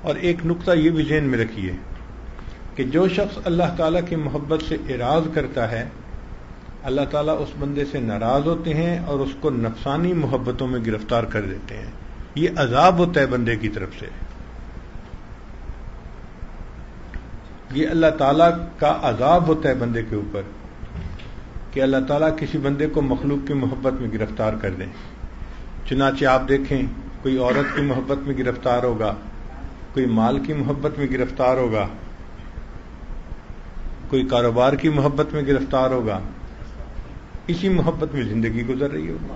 اور ایک نقطہ یہ بھی ذہن میں رکھیے کہ جو شخص اللہ تعالیٰ کی محبت سے اعراض کرتا ہے اللہ تعالیٰ اس بندے سے ناراض ہوتے ہیں اور اس کو نفسانی محبتوں میں گرفتار کر دیتے ہیں. یہ عذاب ہوتا ہے بندے کی طرف سے. یہ اللہ تعالیٰ کا عذاب ہوتا ہے بندے کے اوپر کہ اللہ تعالیٰ کسی بندے کو مخلوق کی محبت میں گرفتار کر دیں. چنانچہ آپ دیکھیں کوئی عورت کی محبت میں گرفتار ہوگا, کوئی مال کی محبت میں گرفتار ہوگا, کوئی کاروبار کی محبت میں گرفتار ہوگا, اسی محبت میں زندگی گزر رہی ہوگی.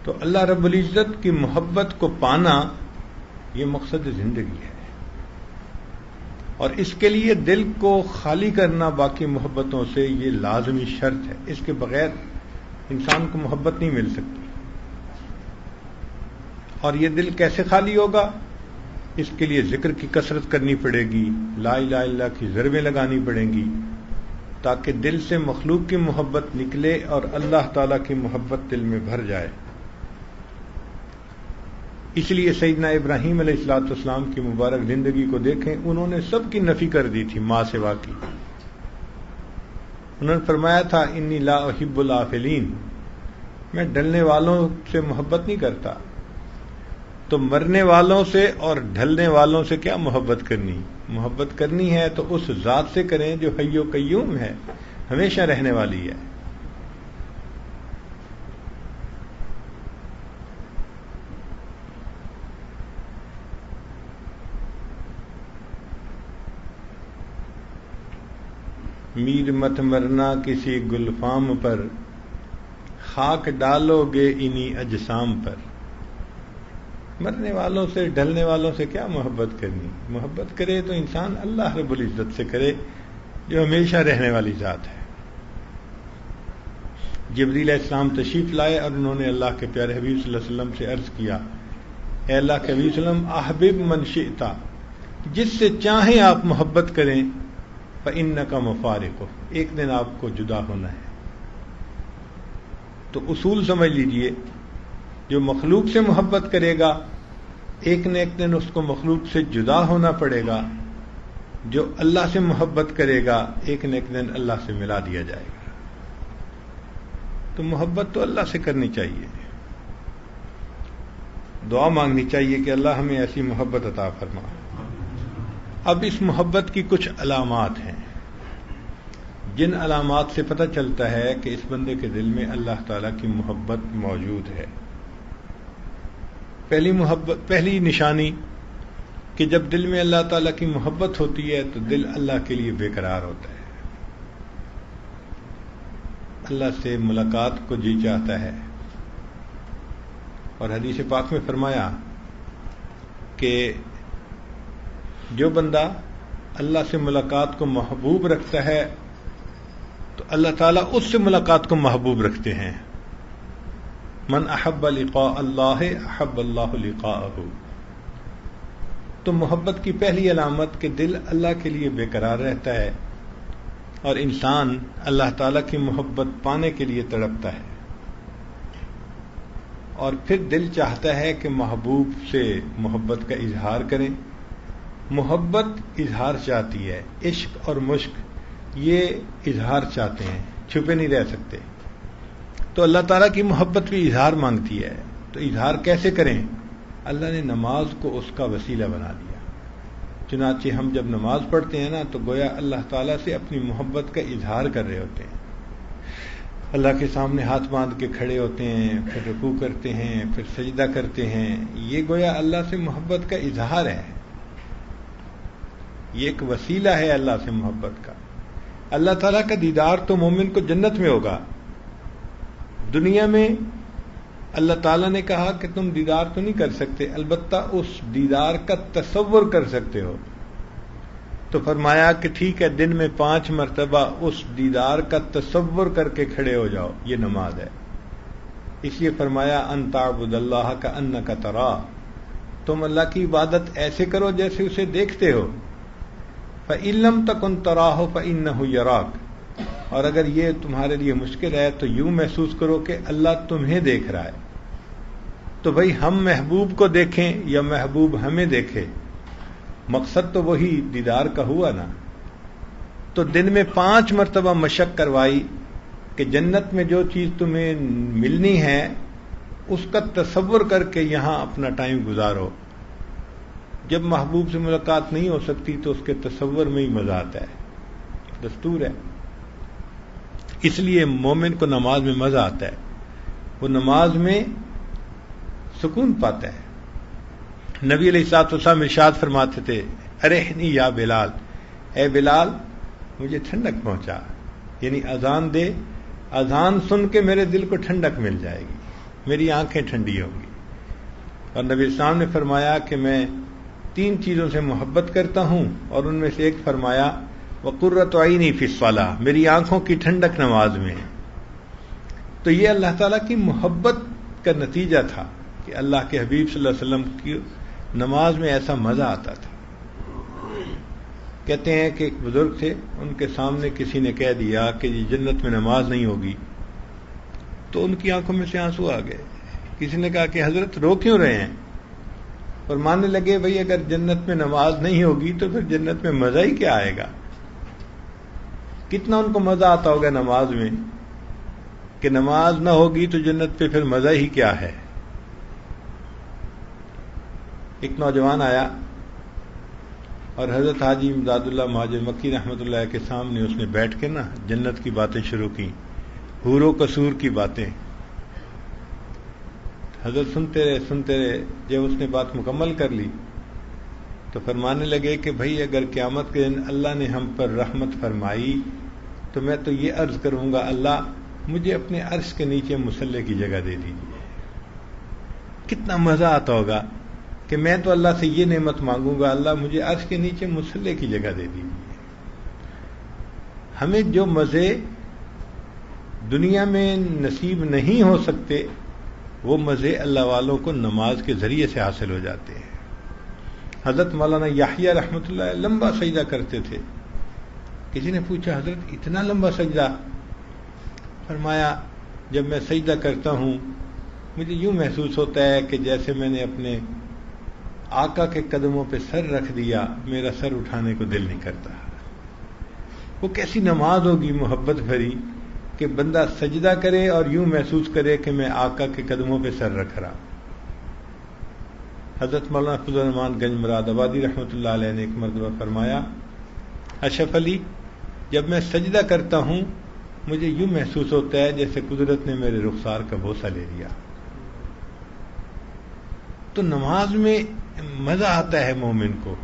تو اللہ رب العزت کی محبت کو پانا یہ مقصد زندگی ہے, اور اس کے لیے دل کو خالی کرنا باقی محبتوں سے یہ لازمی شرط ہے. اس کے بغیر انسان کو محبت نہیں مل سکتی. اور یہ دل کیسے خالی ہوگا؟ اس کے لیے ذکر کی کثرت کرنی پڑے گی, لا الہ الا اللہ کی ضربیں لگانی پڑیں گی تاکہ دل سے مخلوق کی محبت نکلے اور اللہ تعالیٰ کی محبت دل میں بھر جائے. اس لیے سیدنا ابراہیم علیہ الصلوۃ والسلام کی مبارک زندگی کو دیکھیں, انہوں نے سب کی نفی کر دی تھی ماں سوا کی. انہوں نے فرمایا تھا انی لا احب الافلین, میں ڈلنے والوں سے محبت نہیں کرتا. تو مرنے والوں سے اور ڈھلنے والوں سے کیا محبت کرنی؟ محبت کرنی ہے تو اس ذات سے کریں جو حی و قیوم ہے, ہمیشہ رہنے والی ہے. میر مت مرنا کسی گلفام پر, خاک ڈالو گے انہی اجسام پر. مرنے والوں سے ڈھلنے والوں سے کیا محبت کرنی؟ محبت کرے تو انسان اللہ رب العزت سے کرے جو ہمیشہ رہنے والی ذات ہے. جبریل علیہ السلام تشریف لائے اور انہوں نے اللہ کے پیارے حبیب صلی اللہ علیہ وسلم سے عرض کیا, اے اللہ کے حبیب صلی اللہ علیہ وسلم, احبب من شئت, جس سے چاہیں آپ محبت کریں, فإنک مفارق, ایک دن آپ کو جدا ہونا ہے. تو اصول سمجھ لیجئے, جو مخلوق سے محبت کرے گا ایک نہ ایک دن اس کو مخلوق سے جدا ہونا پڑے گا. جو اللہ سے محبت کرے گا ایک نہ ایک دن اللہ سے ملا دیا جائے گا. تو محبت تو اللہ سے کرنی چاہیے, دعا مانگنی چاہیے کہ اللہ ہمیں ایسی محبت عطا فرما. اب اس محبت کی کچھ علامات ہیں جن علامات سے پتہ چلتا ہے کہ اس بندے کے دل میں اللہ تعالیٰ کی محبت موجود ہے. پہلی نشانی کہ جب دل میں اللہ تعالیٰ کی محبت ہوتی ہے تو دل اللہ کے لیے بے قرار ہوتا ہے, اللہ سے ملاقات کو جی چاہتا ہے. اور حدیث پاک میں فرمایا کہ جو بندہ اللہ سے ملاقات کو محبوب رکھتا ہے تو اللہ تعالیٰ اس سے ملاقات کو محبوب رکھتے ہیں. من احب لقاء اللہ احب اللہ لقاءہ. تو محبت کی پہلی علامت کہ دل اللہ کے لیے بے قرار رہتا ہے اور انسان اللہ تعالیٰ کی محبت پانے کے لیے تڑپتا ہے, اور پھر دل چاہتا ہے کہ محبوب سے محبت کا اظہار کریں. محبت اظہار چاہتی ہے, عشق اور مشق یہ اظہار چاہتے ہیں, چھپے نہیں رہ سکتے. تو اللہ تعالیٰ کی محبت بھی اظہار مانگتی ہے. تو اظہار کیسے کریں؟ اللہ نے نماز کو اس کا وسیلہ بنا دیا. چنانچہ ہم جب نماز پڑھتے ہیں نا تو گویا اللہ تعالیٰ سے اپنی محبت کا اظہار کر رہے ہوتے ہیں. اللہ کے سامنے ہاتھ باندھ کے کھڑے ہوتے ہیں, پھر رکوع کرتے ہیں, پھر سجدہ کرتے ہیں. یہ گویا اللہ سے محبت کا اظہار ہے, یہ ایک وسیلہ ہے اللہ سے محبت کا. اللہ تعالیٰ کا دیدار تو مومن کو جنت میں ہوگا. دنیا میں اللہ تعالیٰ نے کہا کہ تم دیدار تو نہیں کر سکتے, البتہ اس دیدار کا تصور کر سکتے ہو. تو فرمایا کہ ٹھیک ہے, دن میں 5 مرتبہ اس دیدار کا تصور کر کے کھڑے ہو جاؤ, یہ نماز ہے. اس لیے فرمایا ان تعبد اللہ کأنک تراہ, تم اللہ کی عبادت ایسے کرو جیسے اسے دیکھتے ہو. فإن لم تکن تراہ فإنہ یراک, اور اگر یہ تمہارے لیے مشکل ہے تو یوں محسوس کرو کہ اللہ تمہیں دیکھ رہا ہے. تو بھئی ہم محبوب کو دیکھیں یا محبوب ہمیں دیکھے، مقصد تو وہی دیدار کا ہوا نا. تو دن میں 5 مرتبہ مشق کروائی کہ جنت میں جو چیز تمہیں ملنی ہے اس کا تصور کر کے یہاں اپنا ٹائم گزارو. جب محبوب سے ملاقات نہیں ہو سکتی تو اس کے تصور میں ہی مزہ آتا ہے، دستور ہے. اس لیے مومن کو نماز میں مزہ آتا ہے، وہ نماز میں سکون پاتا ہے. نبی علیہ الصلوۃ والسلام ارشاد فرماتے تھے، ارحنی یا بلال، اے بلال مجھے ٹھنڈک پہنچا. یعنی اذان دے، اذان سن کے میرے دل کو ٹھنڈک مل جائے گی، میری آنکھیں ٹھنڈی ہوں گی. اور نبی السلام نے فرمایا کہ میں 3 چیزوں سے محبت کرتا ہوں، اور ان میں سے ایک فرمایا وقرۃ عینی فی الصلاۃ، میری آنکھوں کی ٹھنڈک نماز میں ہے. تو یہ اللہ تعالیٰ کی محبت کا نتیجہ تھا کہ اللہ کے حبیب صلی اللہ علیہ وسلم کی نماز میں ایسا مزہ آتا تھا. کہتے ہیں کہ ایک بزرگ تھے، ان کے سامنے کسی نے کہہ دیا کہ یہ جنت میں نماز نہیں ہوگی، تو ان کی آنکھوں میں سے آنسو آ گئے. کسی نے کہا کہ حضرت رو کیوں رہے ہیں؟ اور ماننے لگے بھئی اگر جنت میں نماز نہیں ہوگی تو پھر جنت میں مزہ ہی کیا آئے گا. کتنا ان کو مزہ آتا ہوگا نماز میں، کہ نماز نہ ہوگی تو جنت پہ پھر مزہ ہی کیا ہے. ایک نوجوان آیا اور حضرت حاجی امداد اللہ مہاجر مکی رحمۃ اللہ کے سامنے اس نے بیٹھ کے نا جنت کی باتیں شروع کی، حور و قصور کی باتیں. حضرت سنتے رہے. جب اس نے بات مکمل کر لی تو فرمانے لگے کہ بھئی اگر قیامت کے دن اللہ نے ہم پر رحمت فرمائی تو میں تو یہ عرض کروں گا، اللہ مجھے اپنے عرش کے نیچے مصلی کی جگہ دے دیجیے. کتنا مزہ آتا ہوگا کہ میں تو اللہ سے یہ نعمت مانگوں گا، اللہ مجھے عرش کے نیچے مصلی کی جگہ دے دیجیے. ہمیں جو مزے دنیا میں نصیب نہیں ہو سکتے وہ مزے اللہ والوں کو نماز کے ذریعے سے حاصل ہو جاتے ہیں. حضرت مولانا یحییٰ رحمۃ اللہ لمبا سجدہ کرتے تھے. کسی نے پوچھا حضرت اتنا لمبا سجدہ؟ فرمایا جب میں سجدہ کرتا ہوں مجھے یوں محسوس ہوتا ہے کہ جیسے میں نے اپنے آقا کے قدموں پہ سر رکھ دیا، میرا سر اٹھانے کو دل نہیں کرتا. وہ کیسی نماز ہوگی محبت بھری کہ بندہ سجدہ کرے اور یوں محسوس کرے کہ میں آقا کے قدموں پہ سر رکھ رہا. حضرت مولانا فضل الرحمان گنج مراد آبادی رحمۃ اللہ علیہ نے ایک مرتبہ فرمایا، اشرف علی جب میں سجدہ کرتا ہوں مجھے یوں محسوس ہوتا ہے جیسے قدرت نے میرے رخسار کا بوسہ لے لیا. تو نماز میں مزہ آتا ہے مومن کو،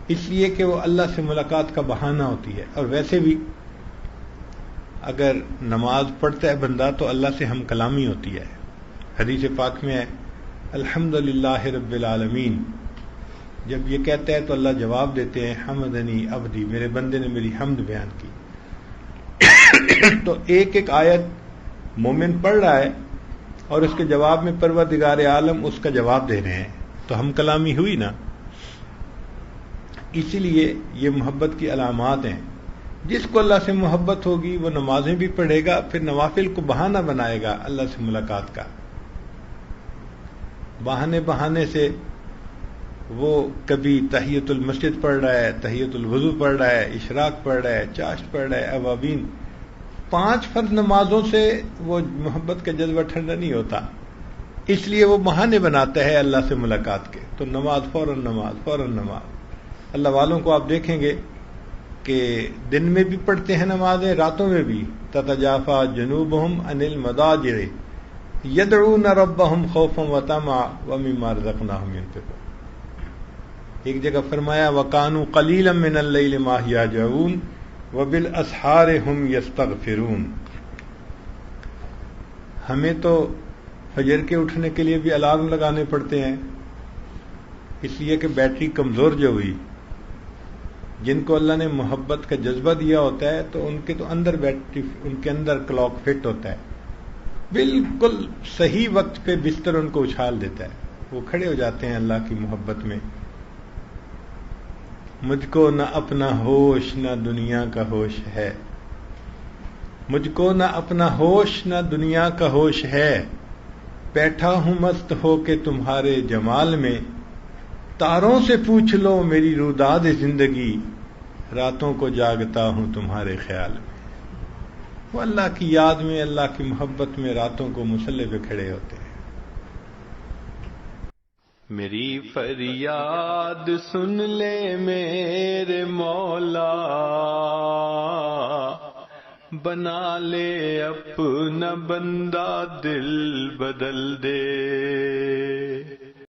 اس لیے کہ وہ اللہ سے ملاقات کا بہانہ ہوتی ہے. اور ویسے بھی اگر نماز پڑھتا ہے بندہ تو اللہ سے ہم کلامی ہوتی ہے. حدیث پاک میں ہے الحمدللہ رب العالمین، جب یہ کہتا ہے تو اللہ جواب دیتے ہیں حمدنی عبدی، میرے بندے نے میری حمد بیان کی. تو ایک ایک آیت مومن پڑھ رہا ہے اور اس کے جواب میں پروردگار عالم اس کا جواب دے رہے ہیں، تو ہم کلامی ہوئی نا. اسی لیے یہ محبت کی علامات ہیں. جس کو اللہ سے محبت ہوگی وہ نمازیں بھی پڑھے گا، پھر نوافل کو بہانہ بنائے گا اللہ سے ملاقات کا. بہانے سے وہ کبھی تحیۃ المسجد پڑھ رہا ہے، تحیۃ الوضو پڑھ رہا ہے، اشراق پڑھ رہا ہے، چاشت پڑھ رہا ہے، اوابین. 5 فرض نمازوں سے وہ محبت کا جذبہ ٹھنڈا نہیں ہوتا، اس لیے وہ بہانے بناتا ہے اللہ سے ملاقات کے. تو نماز فوراً نماز. اللہ والوں کو آپ دیکھیں گے کہ دن میں بھی پڑھتے ہیں نمازیں، راتوں میں بھی. تتجافا جنوبہم عن المضاجع یدعون ربہم خوفا وطمعا ومما رزقناہم ينفقون. ایک جگہ فرمایا وَكَانُوا قَلِيلًا مِّنَ اللَّيْلِ مَا يَهْجَعُونَ وَبِالْأَسْحَارِ هُمْ يَسْتَغْفِرُونَ. ہمیں تو فجر کے اٹھنے کے لیے بھی الارم لگانے پڑتے ہیں، اس لیے کہ بیٹری کمزور جو ہوئی. جن کو اللہ نے محبت کا جذبہ دیا ہوتا ہے تو ان کے تو اندر بیٹری، ان کے اندر کلاک فٹ ہوتا ہے، بالکل صحیح وقت پہ بستر ان کو اچھال دیتا ہے، وہ کھڑے ہو جاتے ہیں اللہ کی محبت میں. مجھ کو نہ اپنا ہوش نہ دنیا کا ہوش ہے، مجھ کو نہ اپنا ہوش نہ دنیا کا ہوش ہے، بیٹھا ہوں مست ہو کے تمہارے جمال میں، تاروں سے پوچھ لو میری روداد زندگی، راتوں کو جاگتا ہوں تمہارے خیال میں۔ وہ اللہ کی یاد میں، اللہ کی محبت میں راتوں کو مصلے پہ کھڑے ہوتے ہیں۔ میری فریاد سن لے میرے مولا، بنا لے اپنا بندہ دل بدل دے۔